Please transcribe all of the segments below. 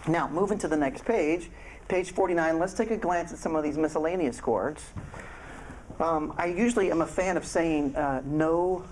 Now, moving to the next page, page 49, let's take a glance at some of these miscellaneous chords. I usually am a fan of saying, no,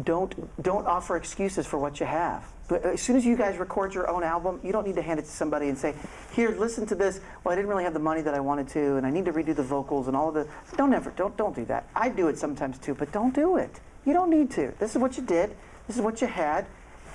don't offer excuses for what you have. But as soon as you guys record your own album, you don't need to hand it to somebody and say, here, listen to this. Well, I didn't really have the money that I wanted to, and I need to redo the vocals and all of the... Don't do that. I do it sometimes too, but don't do it. You don't need to. This is what you did. This is what you had.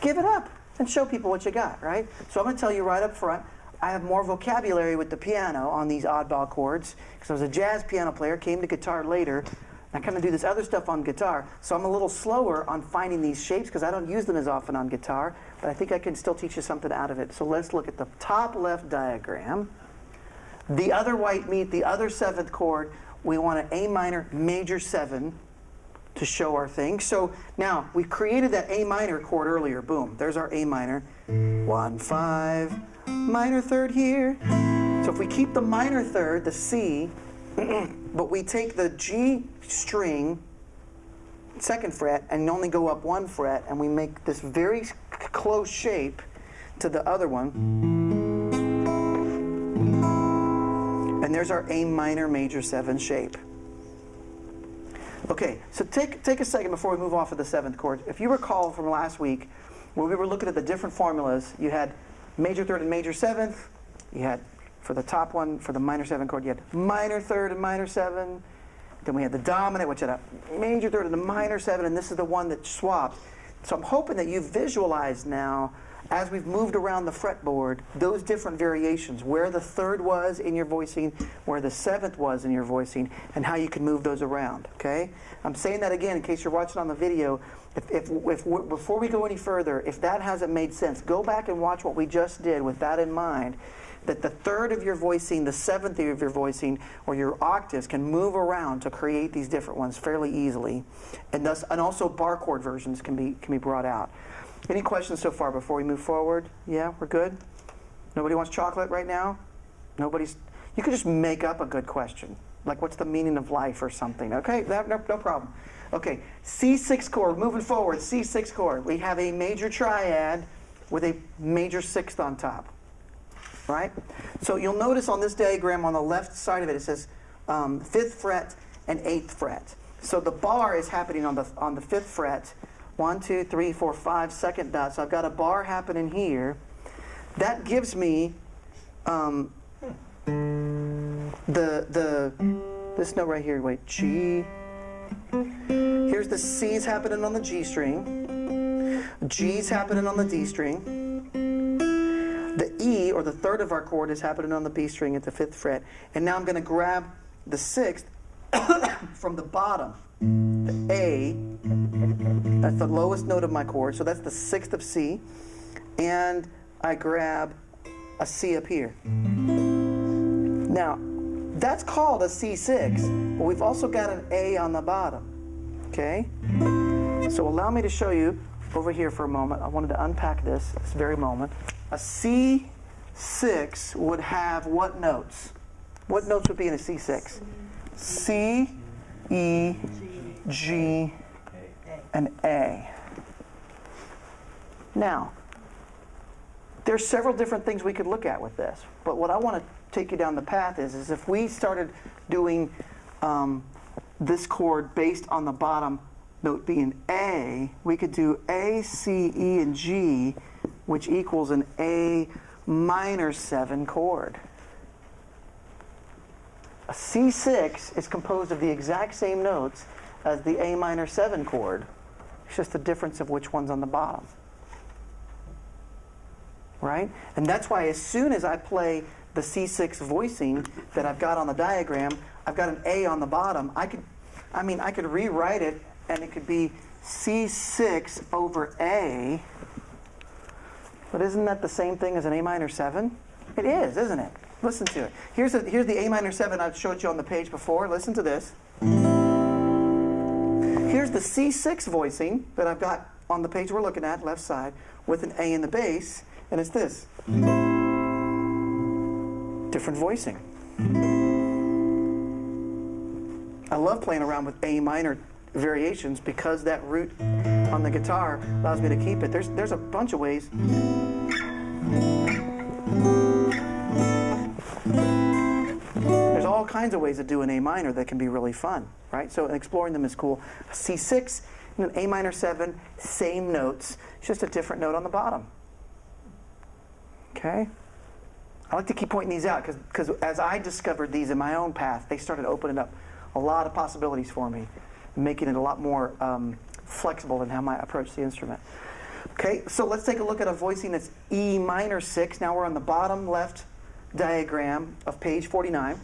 Give it up and show people what you got, right? So I'm going to tell you right up front, I have more vocabulary with the piano on these oddball chords, because I was a jazz piano player, came to guitar later. I kind of do this other stuff on guitar, so I'm a little slower on finding these shapes because I don't use them as often on guitar, but I think I can still teach you something out of it. So let's look at the top left diagram. The other white meat, the other 7th chord, we want an A minor major 7 to show our thing. So now, we created that A minor chord earlier. Boom, there's our A minor. 1, 5, minor 3rd here. So if we keep the minor 3rd, the C, but we take the G string, 2nd fret, and only go up 1 fret, and we make this very close shape to the other one. And there's our A minor major 7 shape. Okay, so take a second before we move off of the 7th chord. If you recall from last week, when we were looking at the different formulas, you had major 3rd and major 7th. You had, for the top one, for the minor 7 chord, you had minor 3rd and minor 7. Then we had the dominant, which had a major 3rd and a minor 7, and this is the one that swapped. So I'm hoping that you've visualized now, as we've moved around the fretboard, those different variations, where the 3rd was in your voicing, where the 7th was in your voicing, and how you can move those around, okay? I'm saying that again in case you're watching on the video. Before we go any further, if that hasn't made sense, go back and watch what we just did with that in mind, that the 3rd of your voicing, the 7th of your voicing, or your octaves can move around to create these different ones fairly easily. And also bar chord versions can be brought out. Any questions so far before we move forward? Yeah, we're good? Nobody wants chocolate right now? Nobody's... You could just make up a good question. Like, what's the meaning of life or something? Okay, no problem. Okay, C6 chord, moving forward, C6 chord. We have a major triad with a major 6th on top. Right? So you'll notice on this diagram on the left side of it, it says 5th fret and 8th fret. So the bar is happening on the 5th fret. 1, 2, 3, 4, 5, 2nd dot. So I've got a bar happening here. That gives me this note right here. Wait, G. Here's the C's happening on the G string. G's happening on the D string. The E, or the 3rd of our chord, is happening on the B string at the 5th fret. And now I'm going to grab the 6th from the bottom. The A, that's the lowest note of my chord, so that's the 6th of C. And I grab a C up here. Now, that's called a C6, but we've also got an A on the bottom. Okay? So allow me to show you over here for a moment. I wanted to unpack this very moment. A C6 would have what notes? What notes would be in a C6? C, E, G, and A. Now, there's several different things we could look at with this, but what I want to take you down the path is if we started doing this chord based on the bottom note being A, we could do A, C, E, and G, which equals an A minor 7 chord. A C6 is composed of the exact same notes as the A minor 7 chord. It's just the difference of which one's on the bottom. Right? And that's why as soon as I play the C6 voicing that I've got on the diagram, I've got an A on the bottom. I could rewrite it, and it could be C6 over A. But isn't that the same thing as an A minor 7? It is, isn't it? Listen to it. Here's the A minor 7 I showed you on the page before. Listen to this. Here's the C6 voicing that I've got on the page we're looking at, left side, with an A in the bass, and it's this. Different voicing. I love playing around with A minor variations because that root on the guitar allows me to keep it. There's a bunch of ways. There's all kinds of ways to do an A minor that can be really fun, right? So exploring them is cool. A C6 and an A minor 7, same notes, it's just a different note on the bottom. Okay? I like to keep pointing these out because as I discovered these in my own path, they started opening up a lot of possibilities for me, making it a lot more flexible in how I approach the instrument. Okay, so let's take a look at a voicing that's E minor 6. Now we're on the bottom left diagram of page 49.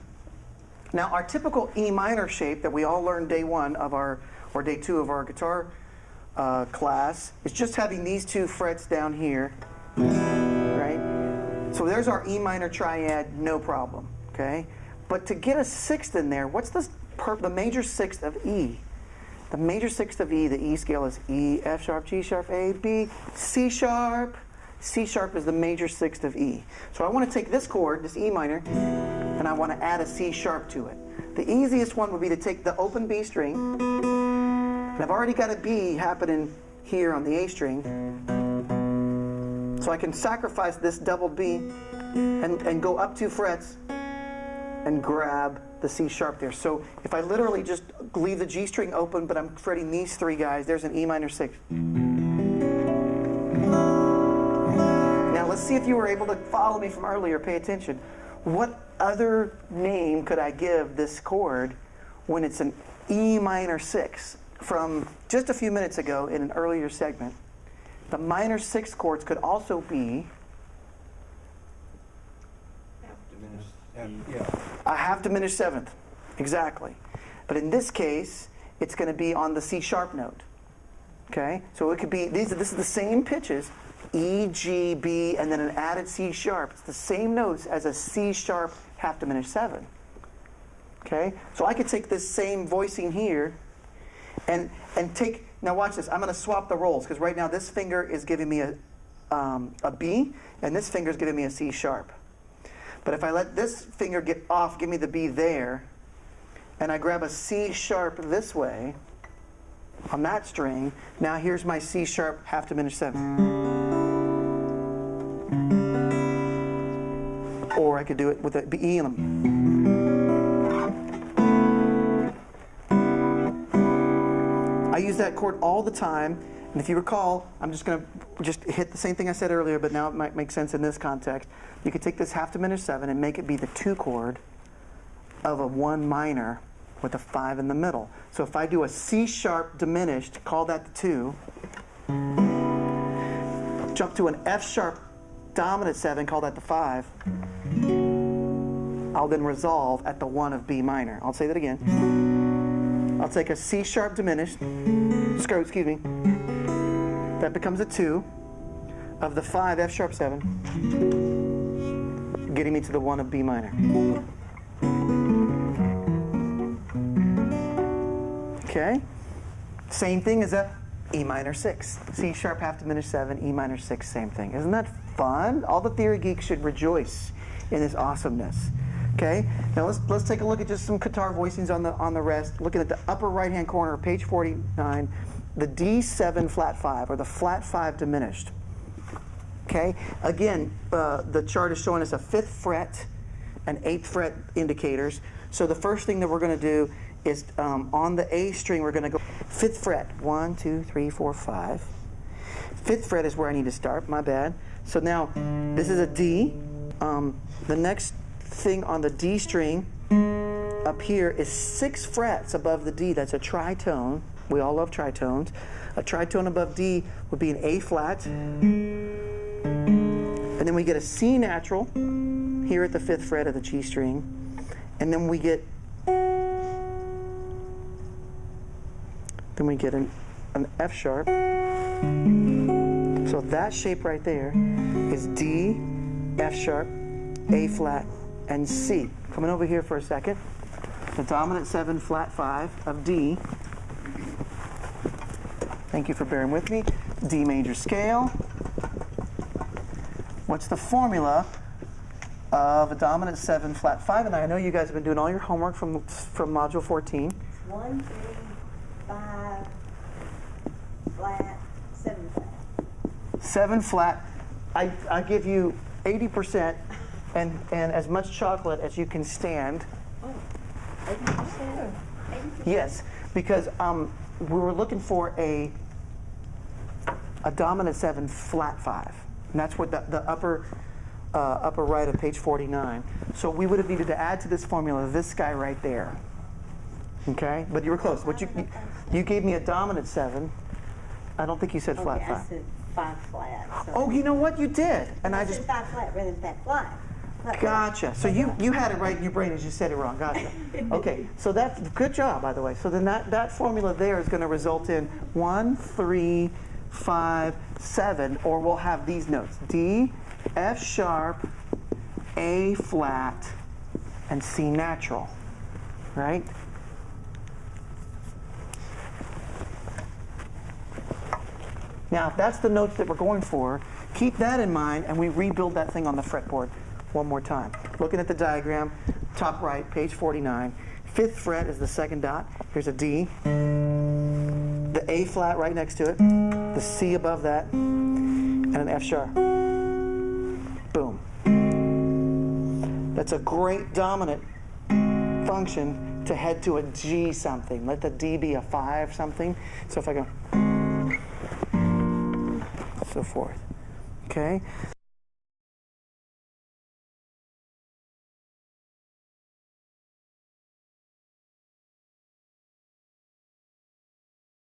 Now our typical E minor shape that we all learned day 1 of our, or day 2 of our guitar class is just having these 2 frets down here, right? So there's our E minor triad, no problem, okay? But to get a 6th in there, what's the major 6th of E? The major 6th of E, the E scale is E, F sharp, G sharp, A, B, C sharp. C sharp is the major 6th of E. So I want to take this chord, this E minor, and I want to add a C sharp to it. The easiest one would be to take the open B string, and I've already got a B happening here on the A string, so I can sacrifice this double B and go up 2 frets and grab the C sharp there. So if I literally just leave the G string open, but I'm fretting these 3 guys, there's an E minor 6. Now let's see if you were able to follow me from earlier, pay attention. What other name could I give this chord when it's an E minor 6? From just a few minutes ago in an earlier segment, the minor 6 chords could also be a half diminished 7th, exactly. But in this case, it's going to be on the C sharp note. Okay, so it could be this is the same pitches, E, G, B, and then an added C sharp. It's the same notes as a C sharp half diminished 7. Okay, so I could take this same voicing here, and take. Now watch this. I'm going to swap the roles because right now this finger is giving me a B, and this finger is giving me a C sharp. But if I let this finger get off, give me the B there, and I grab a C sharp this way on that string, now here's my C sharp half diminished 7. Or I could do it with a B in them. I use that chord all the time, and if you recall, I'm just going to hit the same thing I said earlier, but now it might make sense in this context. You could take this half diminished 7 and make it be the 2 chord of a 1 minor with a 5 in the middle. So if I do a C sharp diminished, call that the 2, jump to an F sharp dominant 7, call that the 5, I'll then resolve at the 1 of B minor. I'll say that again. I'll take a C sharp diminished, excuse me, that becomes a 2 of the 5 F sharp 7, getting me to the 1 of B minor. Okay? Same thing as a E minor 6. C sharp half diminished 7, E minor 6, same thing. Isn't that fun? All the theory geeks should rejoice in this awesomeness. Okay? Now let's take a look at just some guitar voicings on the rest. Looking at the upper right-hand corner of page 49, the D7 flat 5, or the flat 5 diminished. Okay? Again, the chart is showing us a 5th fret and 8th fret indicators. So the first thing that we're going to do is on the A string, we're going to go 5th fret. 1, 2, 3, 4, 5. 5th fret is where I need to start. My bad. So now this is a D. The next thing on the D string up here is 6 frets above the D. That's a tritone. We all love tritones. A tritone above D would be an A flat. And then we get a C natural here at the 5th fret of the G string. And then we get an F sharp. So that shape right there is D, F sharp, A flat, and C. Coming over here for a second. The dominant 7 flat 5 of D. Thank you for bearing with me. D major scale. What's the formula of a dominant 7 flat 5? And I know you guys have been doing all your homework from module 14. 1, 3, 5, flat, 7 flat. 7 flat. I give you 80% and as much chocolate as you can stand. 80%? Yes, because we were looking for a dominant 7 flat 5. And that's what the upper right of page 49. So we would have needed to add to this formula this guy right there. Okay? But you were close. What you gave me a dominant 7. I don't think you said flat 5. I said 5 flat. So Oh, you know what? You did. And I said just 5 flat rather than flat. Gotcha. So you had it right in your brain as you said it wrong. Gotcha. Okay. So that's good job, by the way. So then that formula there is going to result in 1, 3, 5, 7, or we'll have these notes: D, F sharp, A flat, and C natural. Right? Now, if that's the notes that we're going for, keep that in mind, and we rebuild that thing on the fretboard one more time. Looking at the diagram, top right, page 49. 5th fret is the 2nd dot. Here's a D. The A flat right next to it. The C above that. And an F sharp. Boom. That's a great dominant function to head to a G something. Let the D be a 5 something. So if I go, so forth. Okay?